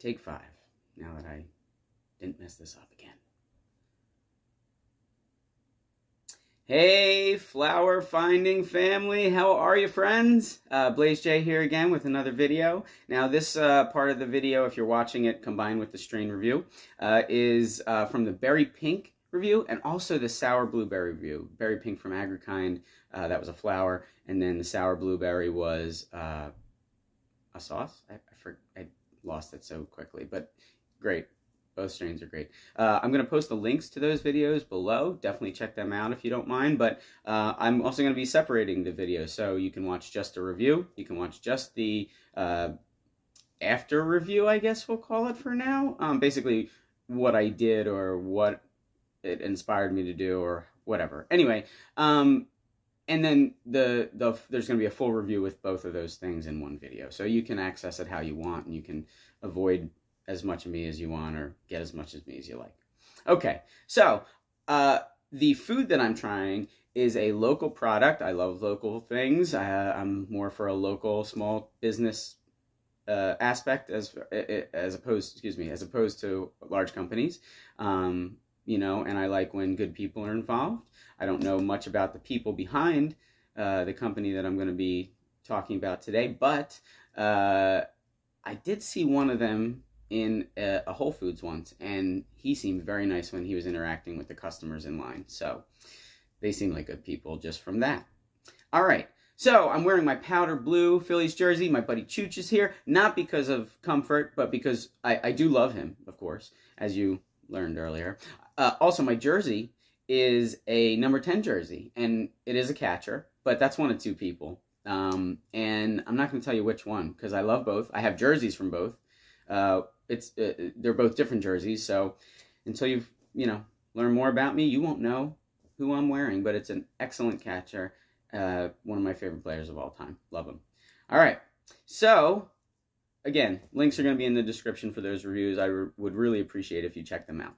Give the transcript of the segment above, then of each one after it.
Take 5, now that I didn't mess this up again. Hey, flower finding family, how are you, friends? Blaze J here again with another video. Now this part of the video, if you're watching it combined with the strain review, is from the Berry Pink review and also the Sour Blueberry review. Berry Pink from Agrikind, that was a flower, and then the Sour Blueberry was a sauce? I lost it so quickly, but great. Both strains are great. I'm going to post the links to those videos below. Definitely check them out if you don't mind. But I'm also going to be separating the videos, so you can watch just a review. You can watch just the after review, I guess we'll call it for now. Basically, what I did or what it inspired me to do or whatever. Anyway, and then there's going to be a full review with both of those things in one video. So you can access it how you want, and you can avoid as much of me as you want or get as much of me as you like. Okay, so the food that I'm trying is a local product. I love local things. I'm more for a local small business aspect as opposed to large companies. You know, and I like when good people are involved. I don't know much about the people behind the company that I'm going to be talking about today, but I did see one of them in a Whole Foods once, and he seemed very nice when he was interacting with the customers in line. So they seem like good people just from that. All right, so I'm wearing my powder blue Phillies jersey. My buddy Chooch is here, not because of comfort, but because I do love him, of course, as you learned earlier. Also, my jersey is a number 10 jersey, and it is a catcher, but that's one of two people. And I'm not going to tell you which one, because I love both. I have jerseys from both. They're both different jerseys, so until you've, learn more about me, you won't know who I'm wearing, but it's an excellent catcher. One of my favorite players of all time. Love him. All right, so again, links are going to be in the description for those reviews. I would really appreciate if you check them out.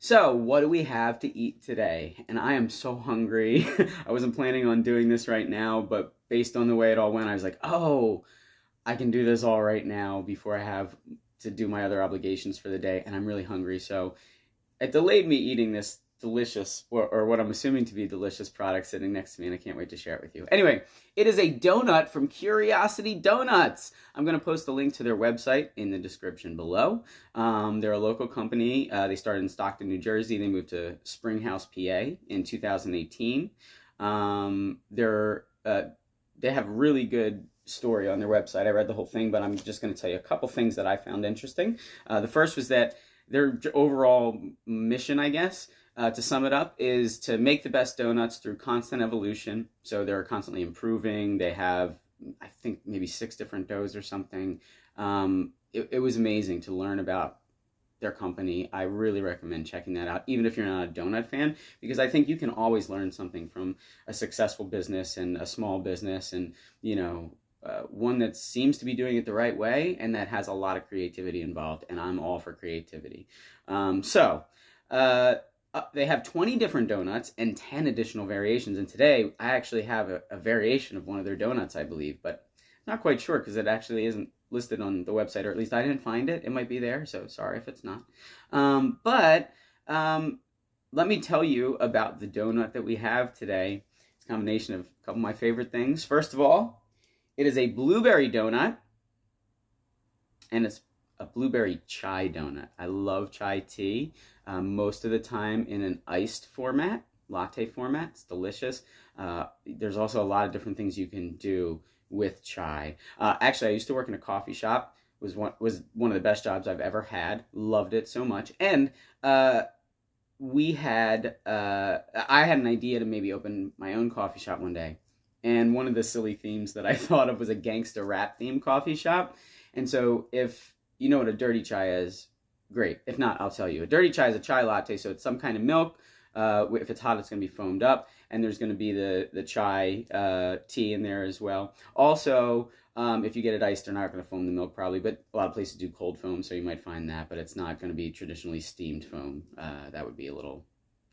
So, what do we have to eat today? And I am so hungry. I wasn't planning on doing this right now, but based on the way it all went, I was like, oh, I can do this all right now before I have to do my other obligations for the day, and I'm really hungry. So it delayed me eating this delicious, or what I'm assuming to be a delicious product sitting next to me, and I can't wait to share it with you. Anyway, it is a donut from Curiosity Donuts. I'm going to post a link to their website in the description below. They're a local company. They started in Stockton, New Jersey. They moved to Springhouse, PA in 2018. They have really good story on their website. I read the whole thing, but I'm just going to tell you a couple things that I found interesting. The first was that their overall mission, I guess, to sum it up, is to make the best donuts through constant evolution. So they're constantly improving. They have, I think, maybe 6 different doughs or something. It was amazing to learn about their company. I really recommend checking that out, even if you're not a donut fan, because I think you can always learn something from a successful business and a small business, and, one that seems to be doing it the right way and that has a lot of creativity involved, and I'm all for creativity. They have 20 different donuts and 10 additional variations, and today I actually have a variation of one of their donuts, I believe, but not quite sure because it actually isn't listed on the website, or at least I didn't find it. It might be there, so sorry if it's not. Let me tell you about the donut that we have today. It's a combination of a couple of my favorite things. First of all, it is a blueberry donut, and it's a blueberry chai donut. I love chai tea, most of the time in an iced format, latte format. It's delicious. There's also a lot of different things you can do with chai. Actually, I used to work in a coffee shop. Was one of the best jobs I've ever had. Loved it so much. And I had an idea to maybe open my own coffee shop one day. And one of the silly themes that I thought of was a gangster rap themed coffee shop. And so if you know what a dirty chai is, great. If not, I'll tell you. A dirty chai is a chai latte, so it's some kind of milk. If it's hot, it's going to be foamed up, and there's going to be the chai tea in there as well. Also, if you get it iced, they're not going to foam the milk probably, but a lot of places do cold foam, so you might find that, but it's not going to be traditionally steamed foam. That would be a little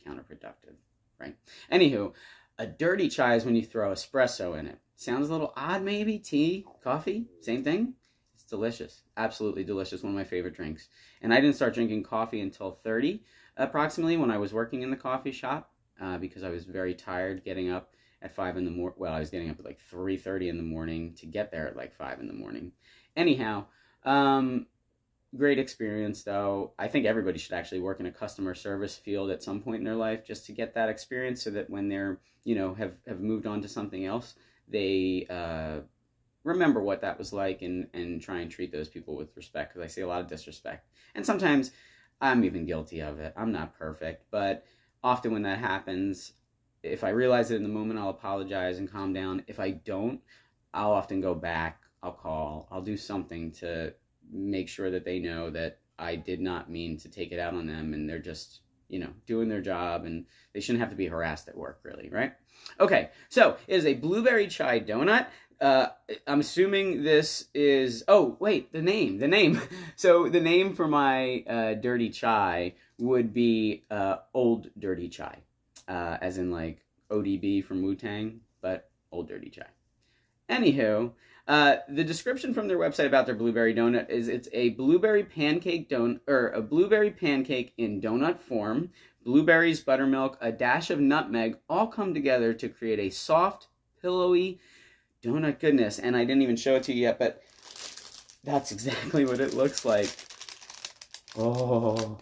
counterproductive, right? Anywho, a dirty chai is when you throw espresso in it. Sounds a little odd maybe, tea, coffee, same thing. It's delicious. Absolutely delicious. One of my favorite drinks. And I didn't start drinking coffee until 30, approximately, when I was working in the coffee shop, because I was very tired getting up at 5 in the morning. Well, I was getting up at like 3:30 in the morning to get there at like 5 in the morning. Anyhow, great experience, though. I think everybody should actually work in a customer service field at some point in their life just to get that experience, so that when they're, you know, have moved on to something else, they remember what that was like, and try and treat those people with respect, because I see a lot of disrespect. And sometimes I'm even guilty of it. I'm not perfect, but often when that happens, if I realize it in the moment, I'll apologize and calm down. If I don't, I'll often go back, I'll call, I'll do something to make sure that they know that I did not mean to take it out on them, and they're just, you know, doing their job, and they shouldn't have to be harassed at work, really, right? Okay, so it is a blueberry chai donut. I'm assuming this is, oh, wait, the name. So the name for my dirty chai would be Old Dirty Chai, as in like ODB from Wu-Tang, but Old Dirty Chai. Anywho, the description from their website about their blueberry donut is it's a blueberry pancake a blueberry pancake in donut form, blueberries, buttermilk, a dash of nutmeg, all come together to create a soft, pillowy donut goodness. And I didn't even show it to you yet, but that's exactly what it looks like. Oh,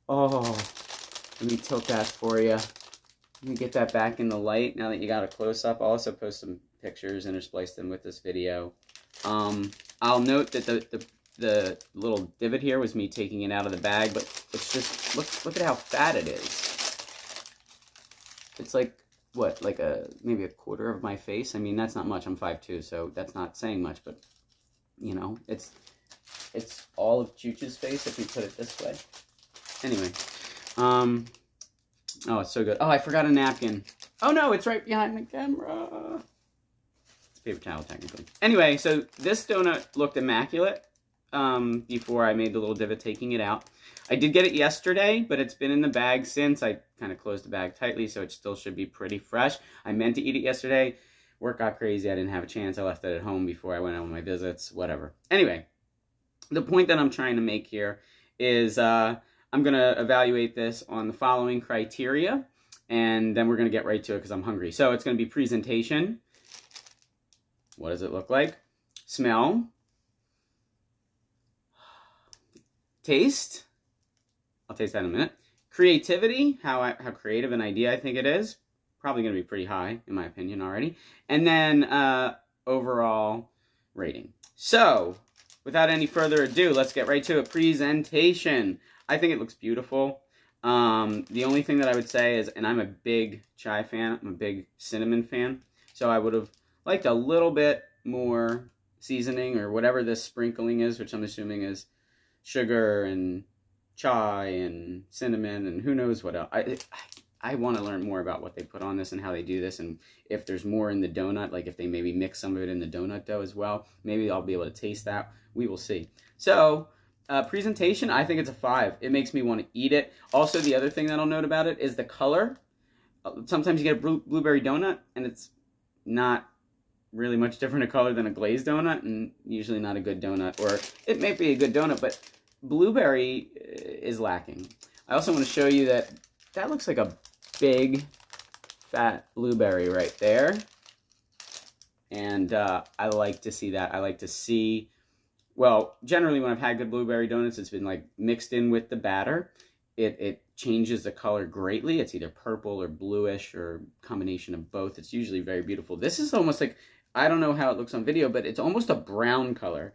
let me tilt that for you. Let me get that back in the light now that you got a close-up. I'll also post some pictures, intersplice them with this video. I'll note that the little divot here was me taking it out of the bag, but it's just, look at how fat it is. It's like, what, like maybe a quarter of my face? I mean, that's not much. I'm 5'2", so that's not saying much, but, you know, it's all of Chooch's face if you put it this way. Anyway, oh, it's so good. Oh, I forgot a napkin. Oh no, it's right behind the camera. It's paper towel, technically. Anyway, so this donut looked immaculate before I made the little divot taking it out. I did get it yesterday, but it's been in the bag since. I kind of closed the bag tightly, so it still should be pretty fresh. I meant to eat it yesterday. Work got crazy. I didn't have a chance. I left it at home before I went on my visits, whatever. Anyway, the point that I'm trying to make here is I'm going to evaluate this on the following criteria, and then we're going to get right to it because I'm hungry. So it's going to be presentation. What does it look like? Smell. Taste. I'll taste that in a minute. Creativity, how creative an idea I think it is. Probably going to be pretty high, in my opinion, already. And then overall rating. So, without any further ado, let's get right to it. Presentation. I think it looks beautiful. The only thing that I would say is, and I'm a big chai fan, I'm a big cinnamon fan, so I would have liked a little bit more seasoning or whatever this sprinkling is, which I'm assuming is sugar and chai and cinnamon and who knows what else. I want to learn more about what they put on this and how they do this, and if there's more in the donut, like if they maybe mix some of it in the donut dough as well. Maybe I'll be able to taste that. We will see. So, presentation, I think it's a 5. It makes me want to eat it. Also, the other thing that I'll note about it is the color. Sometimes you get a blueberry donut, and it's not really much different a color than a glazed donut, and usually not a good donut. Or it may be a good donut, but blueberry is lacking. I also want to show you that that looks like a big, fat blueberry right there. And I like to see that. I like to see, well, generally when I've had good blueberry donuts, it's been like mixed in with the batter. It changes the color greatly. It's either purple or bluish or combination of both. It's usually very beautiful. This is almost like, I don't know how it looks on video, but it's almost a brown color.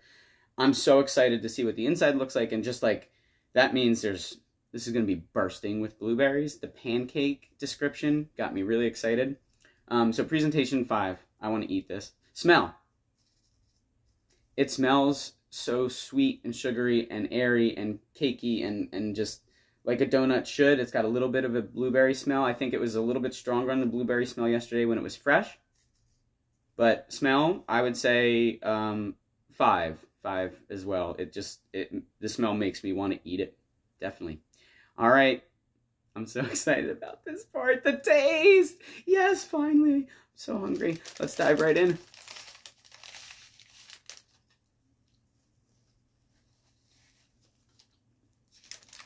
I'm so excited to see what the inside looks like, and just like, that means this is going to be bursting with blueberries. The pancake description got me really excited. So presentation 5. I want to eat this. Smell. It smells so sweet and sugary and airy and cakey and just like a donut should. It's got a little bit of a blueberry smell. I think it was a little bit stronger on the blueberry smell yesterday when it was fresh. But smell, I would say 5 as well. The smell makes me want to eat it. Definitely. All right. I'm so excited about this part. The taste. Yes, finally. I'm so hungry. Let's dive right in.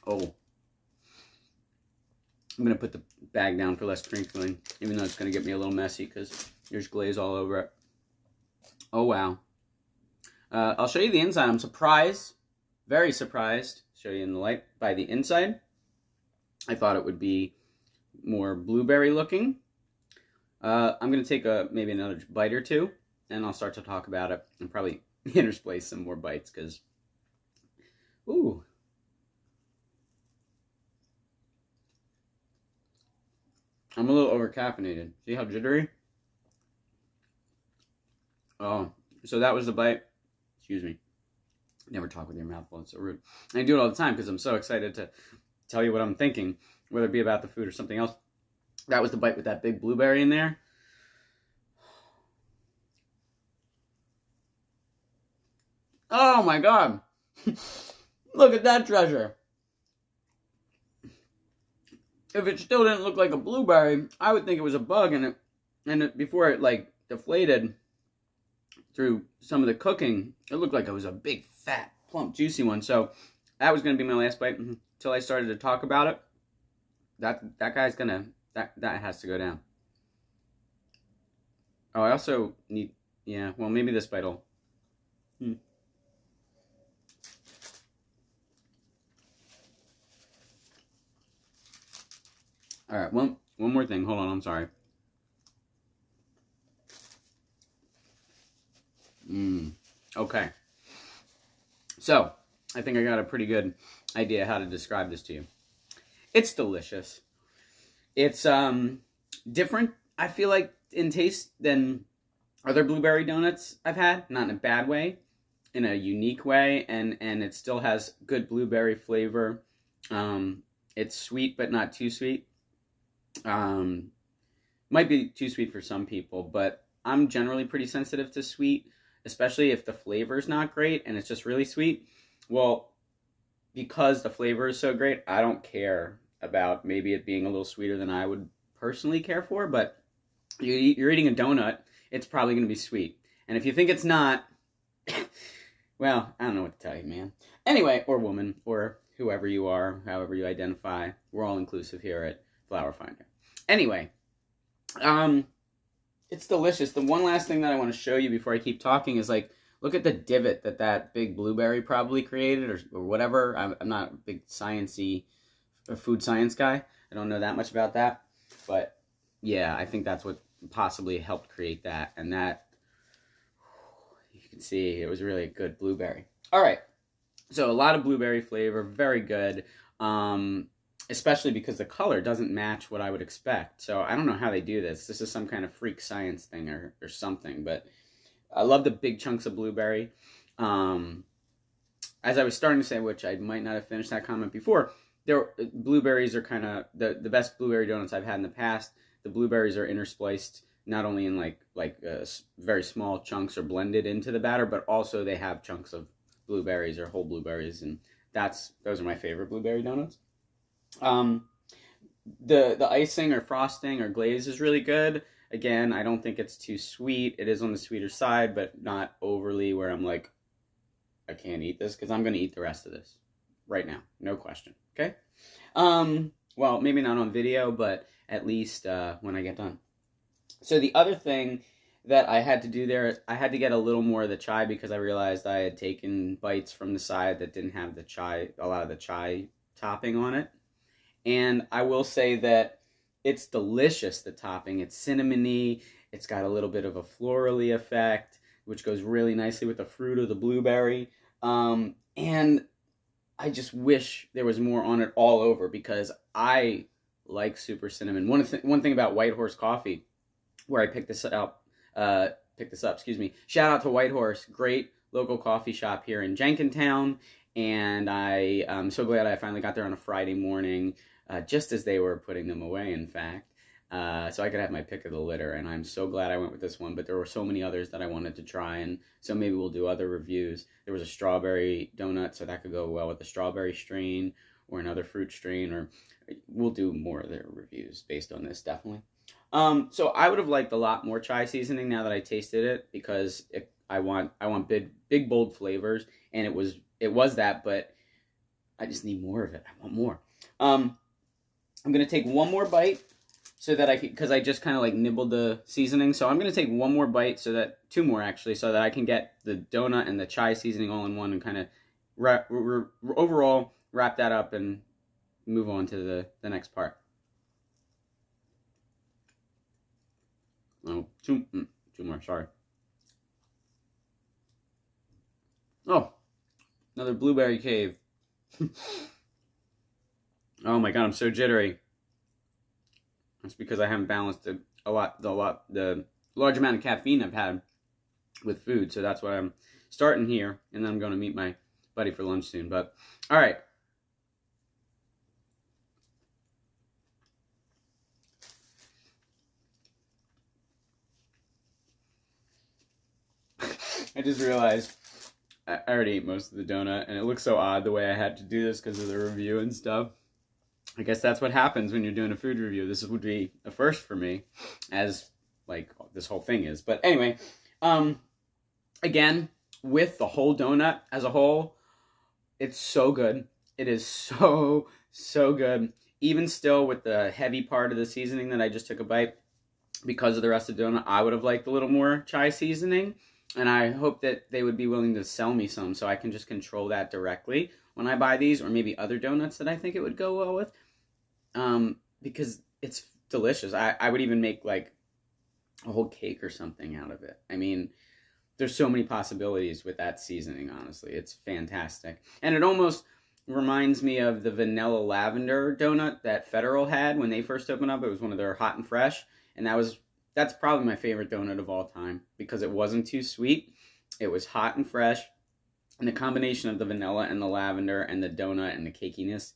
Oh, I'm going to put the bag down for less crinkling, even though it's going to get me a little messy because there's glaze all over it. Oh, wow. I'll show you the inside. I'm surprised, very surprised, show you in the light, by the inside. I thought it would be more blueberry looking. I'm going to take maybe another bite or two, and I'll start to talk about it and probably intersplice some more bites because, ooh. I'm a little over-caffeinated. See how jittery? Oh, so that was the bite. Excuse me. Never talk with your mouth full. It's so rude. I do it all the time because I'm so excited to tell you what I'm thinking, whether it be about the food or something else. That was the bite with that big blueberry in there. Oh my God. Look at that treasure. If it still didn't look like a blueberry, I would think it was a bug, and before it like deflated through some of the cooking, it looked like it was a big, fat, plump, juicy one. So that was going to be my last bite until I started to talk about it. That guy's gonna, that has to go down. Oh, I also need, yeah, well, maybe this bite will. All right, one more thing. Hold on, I'm sorry. Okay. So, I think I got a pretty good idea how to describe this to you. It's delicious. It's different, I feel like, in taste than other blueberry donuts I've had. Not in a bad way, in a unique way, and it still has good blueberry flavor. It's sweet, but not too sweet. Might be too sweet for some people, but I'm generally pretty sensitive to sweet, especially if the flavor's not great and it's just really sweet. Well, because the flavor is so great, I don't care about maybe it being a little sweeter than I would personally care for, but you're eating a donut, it's probably going to be sweet. And if you think it's not, well, I don't know what to tell you, man. Anyway, or woman, or whoever you are, however you identify, we're all inclusive here at Flower Finder. Anyway, it's delicious. The one last thing that I want to show you before I keep talking is, like, look at the divot that big blueberry probably created, or whatever. I'm not a big sciencey or food science guy. I don't know that much about that, but yeah, I think that's what possibly helped create that. And that, you can see, it was really a good blueberry. All right, so a lot of blueberry flavor, very good. Especially because the color doesn't match what I would expect. So I don't know how they do this. This is some kind of freak science thing or something. But I love the big chunks of blueberry. As I was starting to say, which I might not have finished that comment before, blueberries are kind of the best blueberry donuts I've had in the past. The blueberries are interspliced not only in like very small chunks or blended into the batter, but also they have chunks of blueberries or whole blueberries, and those are my favorite blueberry donuts. The icing or frosting or glaze is really good. Again, I don't think it's too sweet. It is on the sweeter side, but not overly where I'm like, I can't eat this, because I'm going to eat the rest of this right now. No question. Okay? Well, maybe not on video, but at least when I get done. So the other thing that I had to do there, I had to get a little more of the chai because I realized I had taken bites from the side that didn't have the chai, a lot of the chai topping on it. And I will say that it's delicious, the topping. It's cinnamony. It's got a little bit of a florally effect, which goes really nicely with the fruit of the blueberry. And I just wish there was more on it all over, because I like super cinnamon. One thing about White Horse Coffee, where I picked this up, excuse me. Shout out to White Horse, great local coffee shop here in Jenkintown. And I'm so glad I finally got there on a Friday morning, just as they were putting them away, in fact, so I could have my pick of the litter, and I'm so glad I went with this one, but there were so many others that I wanted to try, and so maybe we'll do other reviews. There was a strawberry donut, so that could go well with the strawberry strain, or another fruit strain, or we'll do more of their reviews based on this, definitely. So I would have liked a lot more chai seasoning now that I tasted it, because I want big, bold flavors, and it was that, but I just need more of it. I want more. I'm going to take one more bite so that I can, because I just kind of like nibbled the seasoning. So I'm going to take one more bite so that, two more actually, so that I can get the donut and the chai seasoning all in one and kind of overall wrap that up and move on to the next part. Oh, two more, sorry. Oh, another blueberry cave. Oh my god, I'm so jittery. That's because I haven't balanced the large amount of caffeine I've had with food. So that's why I'm starting here, and then I'm going to meet my buddy for lunch soon. But all right. I just realized I already ate most of the donut, and it looks so odd the way I had to do this because of the review and stuff. I guess that's what happens when you're doing a food review. This would be a first for me, as like this whole thing is. But anyway, again, with the whole donut as a whole, it's so good. It is so good. Even still with the heavy part of the seasoning that I just took a bite, because of the rest of the donut, I would have liked a little more chai seasoning. And I hope that they would be willing to sell me some so I can just control that directly when I buy these, or maybe other donuts that I think it would go well with. Because it's delicious. I would even make like a whole cake or something out of it. I mean, there's so many possibilities with that seasoning, honestly. It's fantastic. And it almost reminds me of the vanilla lavender donut that Federal had when they first opened up. It was one of their hot and fresh. And that's probably my favorite donut of all time because it wasn't too sweet. It was hot and fresh. And the combination of the vanilla and the lavender and the donut and the cakiness.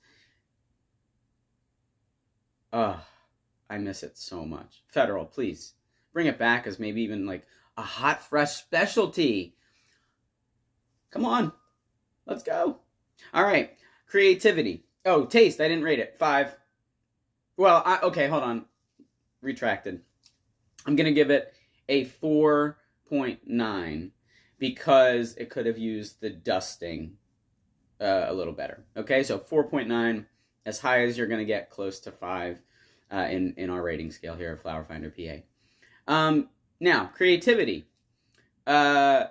I miss it so much. Federal, please bring it back as maybe even like a hot, fresh specialty. Come on. Let's go. All right. Creativity. Oh, taste. I didn't rate it. 5. Well, okay, hold on. Retracted. I'm going to give it a 4.9 because it could have used the dusting a little better. Okay, so 4.9, as high as you're going to get, close to 5 in our rating scale here at Flower Finder PA. Now, creativity. I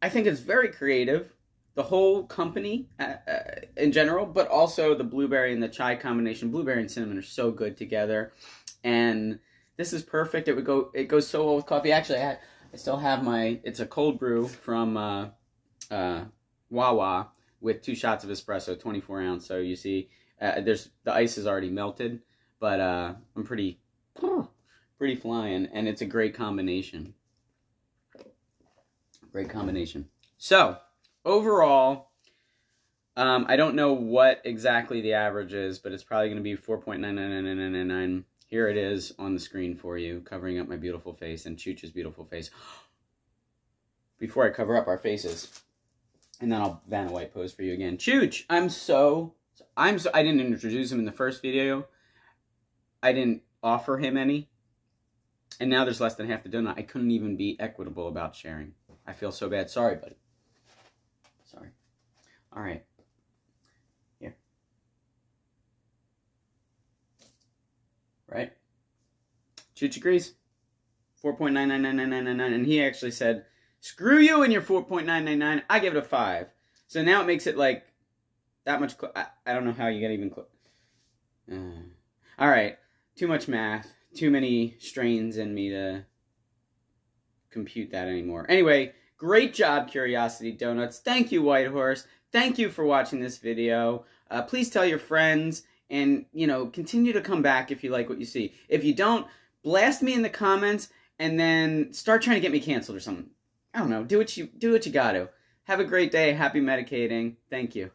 think it's very creative. The whole company in general, but also the blueberry and the chai combination. Blueberry and cinnamon are so good together, and this is perfect. It goes so well with coffee. Actually, I still have it's a cold brew from Wawa with 2 shots of espresso, 24 ounce. So you see, the ice is already melted, but I'm pretty flying, and it's a great combination. Great combination. So overall, I don't know what exactly the average is, but it's probably going to be 4.99999. Here it is on the screen for you, covering up my beautiful face and Chooch's beautiful face. Before I cover up our faces, and then I'll Vanna White pose for you again. Chooch, I didn't introduce him in the first video. I didn't offer him any. And now there's less than half the donut. I couldn't even be equitable about sharing. I feel so bad. Sorry, buddy. Sorry. All right. Here. Right? Chooch agrees. 4.9999999. And he actually said, screw you and your 4.999. I give it a 5. So now it makes it like that much. I don't know how you get even close. All right. Too much math. Too many strains in me to compute that anymore. Anyway, great job, Curiosity Donuts. Thank you, White Horse. Thank you for watching this video. Please tell your friends and, continue to come back if you like what you see. If you don't, blast me in the comments and then start trying to get me canceled or something. I don't know. Do what you got to. Have a great day. Happy medicating. Thank you.